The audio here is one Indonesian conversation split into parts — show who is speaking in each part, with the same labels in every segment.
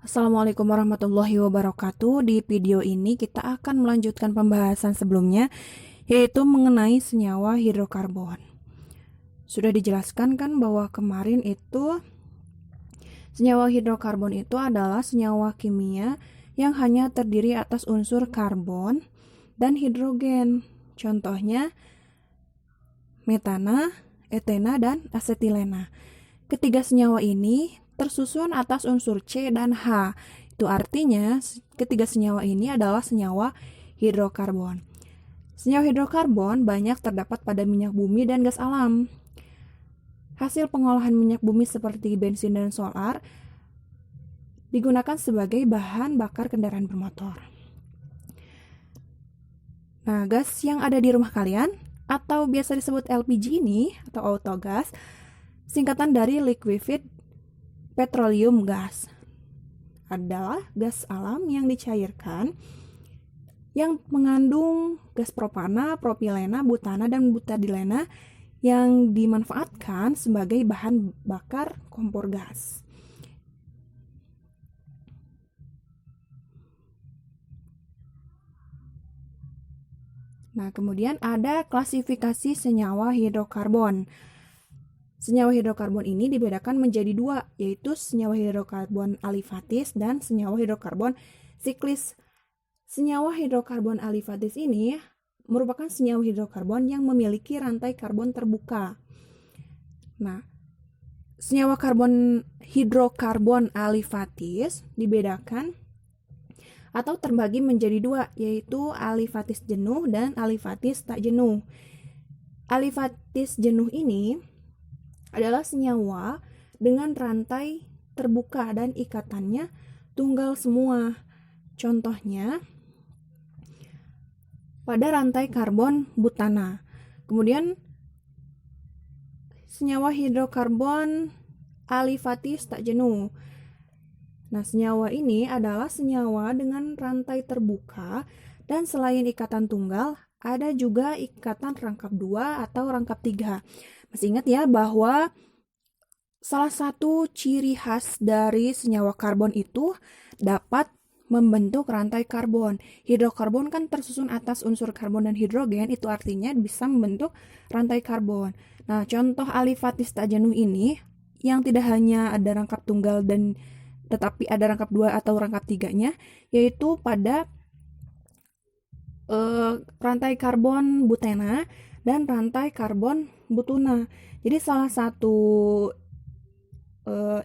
Speaker 1: Assalamualaikum warahmatullahi wabarakatuh. Di video ini kita akan melanjutkan pembahasan sebelumnya, yaitu mengenai senyawa hidrokarbon. Sudah dijelaskan kan bahwa kemarin itu senyawa hidrokarbon itu adalah senyawa kimia yang hanya terdiri atas unsur karbon dan hidrogen. Contohnya metana, etena, dan asetilena. Ketiga senyawa ini tersusun atas unsur C dan H. Itu artinya ketiga senyawa ini adalah senyawa hidrokarbon. Senyawa hidrokarbon banyak terdapat pada minyak bumi dan gas alam. Hasil pengolahan minyak bumi seperti bensin dan solar digunakan sebagai bahan bakar kendaraan bermotor. Nah, gas yang ada di rumah kalian atau biasa disebut LPG ini atau autogas, singkatan dari liquefied petroleum gas, adalah gas alam yang dicairkan yang mengandung gas propana, propilena, butana, dan butadilena yang dimanfaatkan sebagai bahan bakar kompor gas. Nah, kemudian ada klasifikasi senyawa hidrokarbon. Senyawa hidrokarbon ini dibedakan menjadi dua, yaitu senyawa hidrokarbon alifatis dan senyawa hidrokarbon siklis. Senyawa hidrokarbon alifatis ini merupakan senyawa hidrokarbon yang memiliki rantai karbon terbuka. Nah, senyawa hidrokarbon alifatis dibedakan atau terbagi menjadi dua, yaitu alifatis jenuh dan alifatis tak jenuh. Alifatis jenuh ini adalah senyawa dengan rantai terbuka dan ikatannya tunggal semua. Contohnya pada rantai karbon butana. Kemudian senyawa hidrokarbon alifatis tak jenuh. Nah, senyawa ini adalah senyawa dengan rantai terbuka dan selain ikatan tunggal, ada juga ikatan rangkap 2 atau rangkap 3. Masih ingat ya bahwa salah satu ciri khas dari senyawa karbon itu dapat membentuk rantai karbon. Hidrokarbon kan tersusun atas unsur karbon dan hidrogen, itu artinya bisa membentuk rantai karbon. Nah, contoh alifatis tak jenuh ini yang tidak hanya ada rangkap tunggal dan tetapi ada rangkap 2 atau rangkap 3-nya, yaitu pada rantai karbon butena dan rantai karbon butuna. Jadi salah satu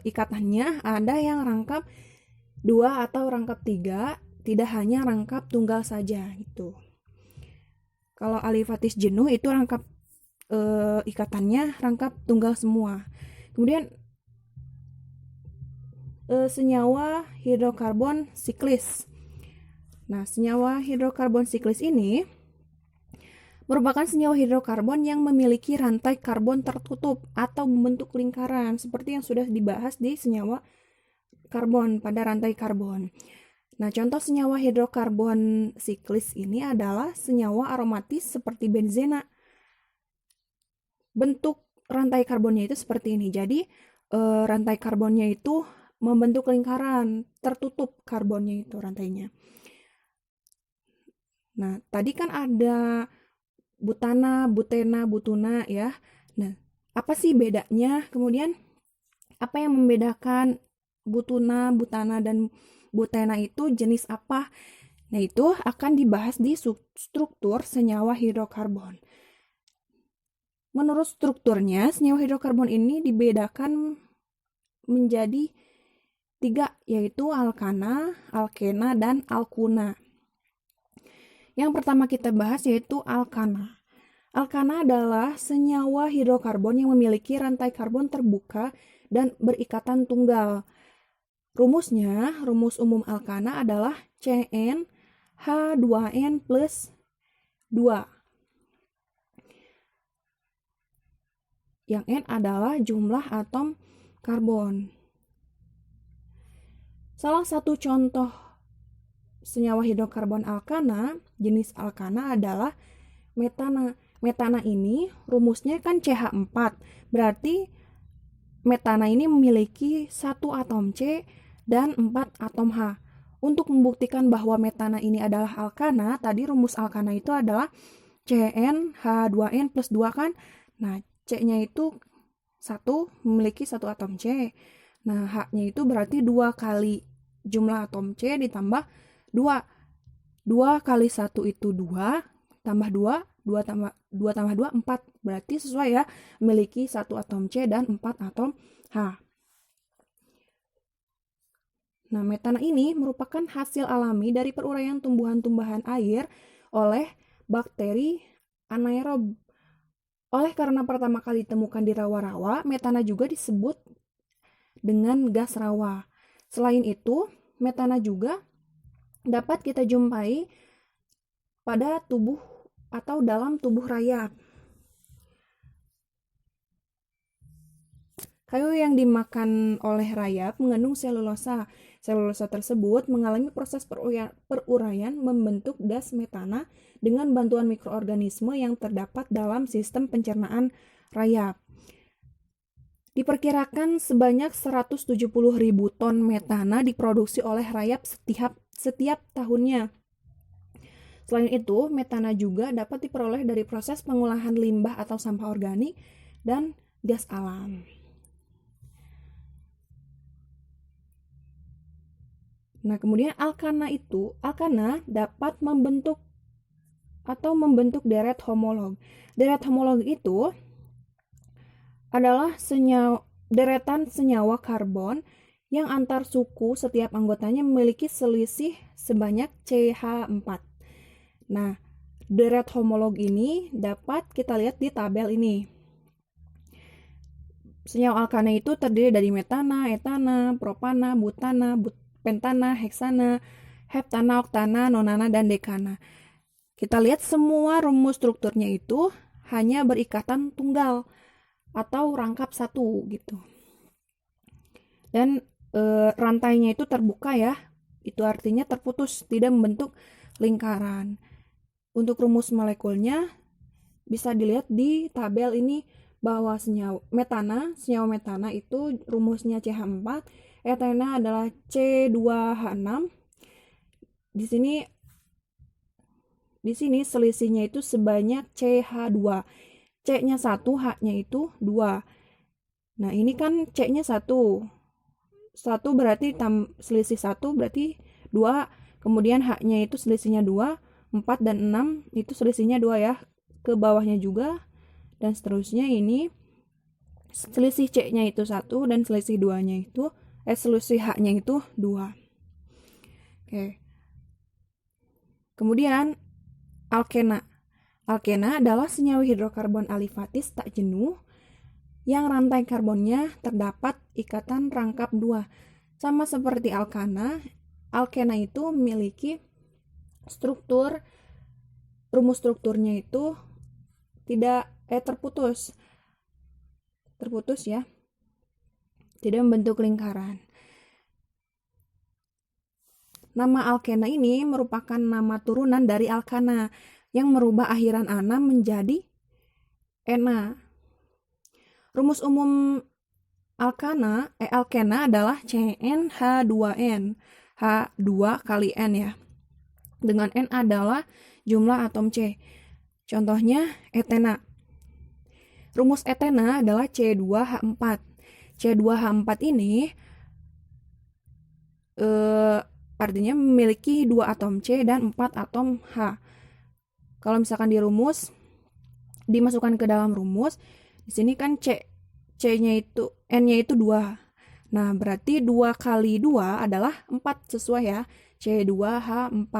Speaker 1: ikatannya ada yang rangkap 2 atau rangkap 3, tidak hanya rangkap tunggal saja gitu. Kalau alifatis jenuh itu rangkap ikatannya rangkap tunggal semua. Kemudian senyawa hidrokarbon siklis. Nah, senyawa hidrokarbon siklis ini merupakan senyawa hidrokarbon yang memiliki rantai karbon tertutup atau membentuk lingkaran seperti yang sudah dibahas di senyawa karbon pada rantai karbon. Nah, contoh senyawa hidrokarbon siklis ini adalah senyawa aromatis seperti benzena. Bentuk rantai karbonnya itu seperti ini. Jadi, rantai karbonnya itu membentuk lingkaran, tertutup karbonnya itu rantainya. Nah, tadi kan ada butana, butena, butuna ya. Nah, apa sih bedanya? Kemudian apa yang membedakan butuna, butana, dan butena itu jenis apa? Nah, itu akan dibahas di struktur senyawa hidrokarbon. Menurut strukturnya, senyawa hidrokarbon ini dibedakan menjadi 3, yaitu alkana, alkena, dan alkuna. Yang pertama kita bahas yaitu alkana. Alkana adalah senyawa hidrokarbon yang memiliki rantai karbon terbuka dan berikatan tunggal. Rumusnya, rumus umum alkana adalah CN H2N plus 2. Yang N adalah jumlah atom karbon. Salah satu contoh senyawa hidrokarbon alkana, jenis alkana adalah metana. Metana ini rumusnya kan CH4. Berarti metana ini memiliki 1 atom C dan 4 atom H. Untuk membuktikan bahwa metana ini adalah alkana, tadi rumus alkana itu adalah CnH2n plus 2 kan? Nah, C-nya itu 1, memiliki 1 atom C. Nah, H-nya itu berarti 2 kali jumlah atom C ditambah 2. 2 kali 1 itu 2, tambah 2, 2 tambah 2, 4. Berarti sesuai ya, memiliki 1 atom C dan 4 atom H. Nah, metana ini merupakan hasil alami dari peruraian tumbuhan-tumbuhan air oleh bakteri anaerob. Oleh karena pertama kali ditemukan di rawa-rawa, metana juga disebut dengan gas rawa. Selain itu, metana juga dapat kita jumpai pada tubuh atau dalam tubuh rayap. Kayu yang dimakan oleh rayap mengandung selulosa. Selulosa tersebut mengalami proses peruraian membentuk gas metana dengan bantuan mikroorganisme yang terdapat dalam sistem pencernaan rayap. Diperkirakan sebanyak 170.000 ton metana diproduksi oleh rayap setiap tahunnya. Selain itu, metana juga dapat diperoleh dari proses pengolahan limbah atau sampah organik dan gas alam. Nah, kemudian alkana dapat membentuk deret homolog. Deret homolog itu adalah deretan senyawa karbon yang antar suku setiap anggotanya memiliki selisih sebanyak CH4. Nah, deret homolog ini dapat kita lihat di tabel ini. Senyawa alkana itu terdiri dari metana, etana, propana, butana, pentana, heksana, heptana, oktana, nonana, dan dekana. Kita lihat semua rumus strukturnya itu hanya berikatan tunggal atau rangkap satu gitu. Dan rantainya itu terbuka ya, itu artinya terputus, tidak membentuk lingkaran. Untuk rumus molekulnya bisa dilihat di tabel ini bahwa senyawa metana itu rumusnya CH4, etana adalah C2H6. Di sini selisihnya itu sebanyak CH2. C-nya 1, H-nya itu 2. Nah, ini kan C-nya 1. 1 berarti selisih 1 berarti 2. Kemudian H-nya itu selisihnya 2, 4 dan 6 itu selisihnya 2 ya. Ke bawahnya juga dan seterusnya ini selisih C-nya itu 1 dan selisih 2-nya itu selisih H-nya itu 2. Oke. Kemudian alkena. Alkena adalah senyawa hidrokarbon alifatis tak jenuh yang rantai karbonnya terdapat ikatan rangkap 2. Sama seperti alkana, alkena itu memiliki rumus strukturnya itu tidak terputus ya, tidak membentuk lingkaran. Nama alkena ini merupakan nama turunan dari alkana yang merubah akhiran ana menjadi ena. Rumus umum alkena adalah CnH2n, H2 kali N ya, dengan N adalah jumlah atom C. Contohnya etena. Rumus etena adalah C2H4. C2H4 ini artinya memiliki 2 atom C dan 4 atom H. Kalau misalkan dimasukkan ke dalam rumus, di sini kan C-nya itu N-nya itu 2. Nah, berarti 2 kali 2 adalah 4 sesuai ya. C2H4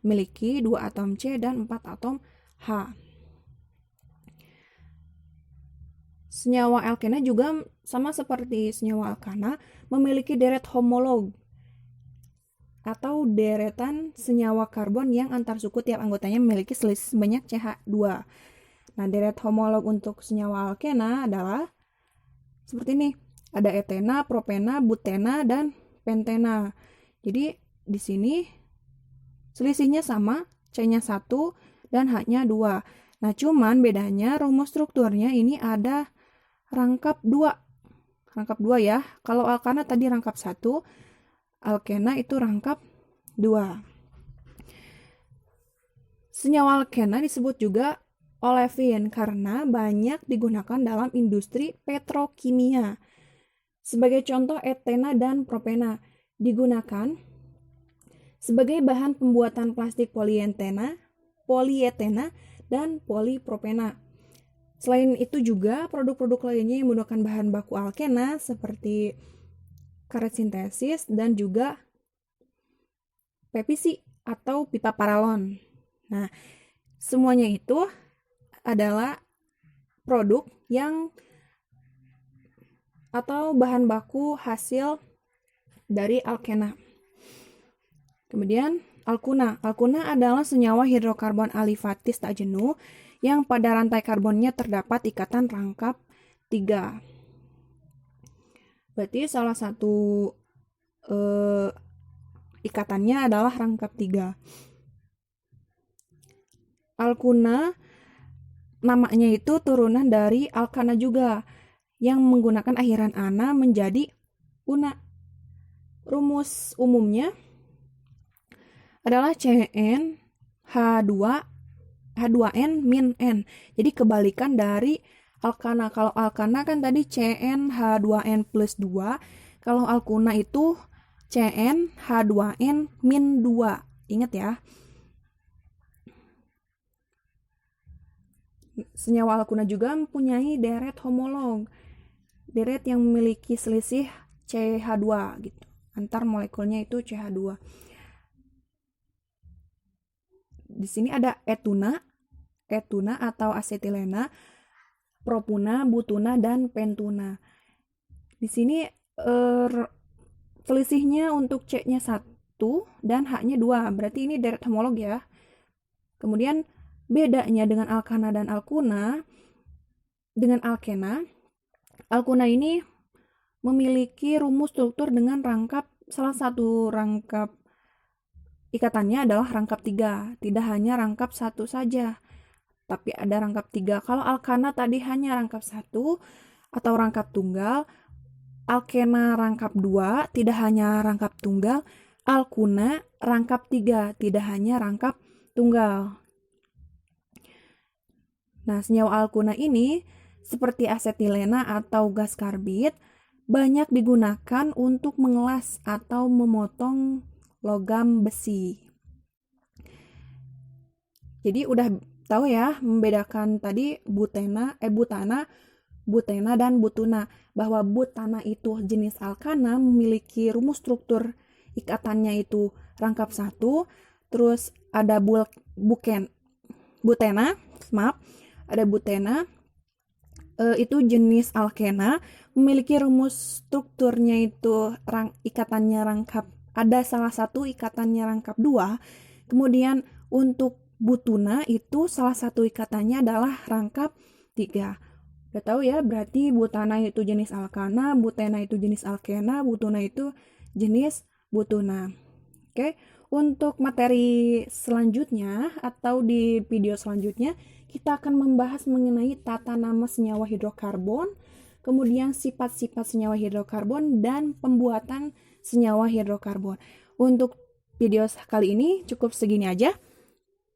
Speaker 1: memiliki 2 atom C dan 4 atom H. Senyawa alkena juga sama seperti senyawa alkana memiliki deret homolog atau deretan senyawa karbon yang antar suku tiap anggotanya memiliki selisih sebanyak CH2. Nah, deret homolog untuk senyawa alkena adalah seperti ini. Ada etena, propena, butena, dan pentena. Jadi di sini selisihnya sama, C-nya 1 dan H-nya 2. Nah, cuman bedanya rumus strukturnya ini ada rangkap 2. Rangkap 2 ya. Kalau alkana tadi rangkap 1, alkena itu rangkap 2. Senyawa alkena disebut juga olefin karena banyak digunakan dalam industri petrokimia. Sebagai contoh, etena dan propena digunakan sebagai bahan pembuatan plastik polietena, dan polipropena. Selain itu juga produk-produk lainnya yang menggunakan bahan baku alkena seperti karet sintesis dan juga PVC atau pipa paralon. Nah, semuanya itu adalah produk yang atau bahan baku hasil dari alkena. Kemudian alkuna. Alkuna adalah senyawa hidrokarbon alifatis tak jenuh yang pada rantai karbonnya terdapat ikatan rangkap 3. Berarti salah satu ikatannya adalah rangkap 3. Alkuna namanya itu turunan dari alkana juga yang menggunakan akhiran ana menjadi una. Rumus umumnya adalah CN H2N min N. Jadi kebalikan dari alkana. Kalau alkana kan tadi CN H2N plus 2. Kalau alkuna itu CN H2N min 2. Ingat ya. Senyawa alkuna juga mempunyai deret homolog. Deret yang memiliki selisih CH2 gitu. Antar molekulnya itu CH2. Di sini ada etuna atau asetilena, propuna, butuna, dan pentuna. Di sini selisihnya untuk C-nya 1 dan H-nya 2. Berarti ini deret homolog ya. Kemudian bedanya dengan alkana dan alkuna, dengan alkena, alkuna ini memiliki rumus struktur dengan salah satu rangkap ikatannya adalah rangkap 3. Tidak hanya rangkap 1 saja, tapi ada rangkap 3. Kalau alkana tadi hanya rangkap 1 atau rangkap tunggal, alkena rangkap 2, tidak hanya rangkap tunggal, alkuna rangkap 3, tidak hanya rangkap tunggal. Nah, senyawa alkuna ini seperti asetilena atau gas karbit banyak digunakan untuk mengelas atau memotong logam besi. Jadi udah tahu ya membedakan tadi butana, dan butuna. Bahwa butana itu jenis alkana memiliki rumus struktur ikatannya itu rangkap 1. Terus ada butena itu jenis alkena memiliki rumus strukturnya itu ikatannya rangkap, ada salah satu ikatannya rangkap 2. Kemudian untuk butuna itu salah satu ikatannya adalah rangkap 3. Udah tahu ya, berarti butana itu jenis alkana, butena itu jenis alkena, butuna itu jenis butuna. Oke, untuk materi selanjutnya atau di video selanjutnya kita akan membahas mengenai tata nama senyawa hidrokarbon, kemudian sifat-sifat senyawa hidrokarbon, dan pembuatan senyawa hidrokarbon. Untuk video kali ini cukup segini aja.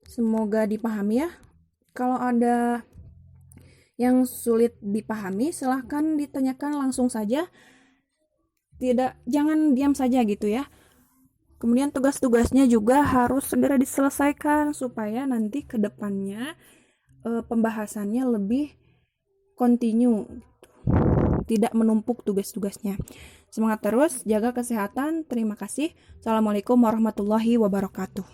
Speaker 1: Semoga dipahami ya. Kalau ada yang sulit dipahami, silahkan ditanyakan langsung saja. Jangan diam saja gitu ya. Kemudian tugas-tugasnya juga harus segera diselesaikan supaya nanti ke depannya pembahasannya lebih kontinu, tidak menumpuk tugas-tugasnya. Semangat terus, jaga kesehatan. Terima kasih. Assalamualaikum warahmatullahi wabarakatuh.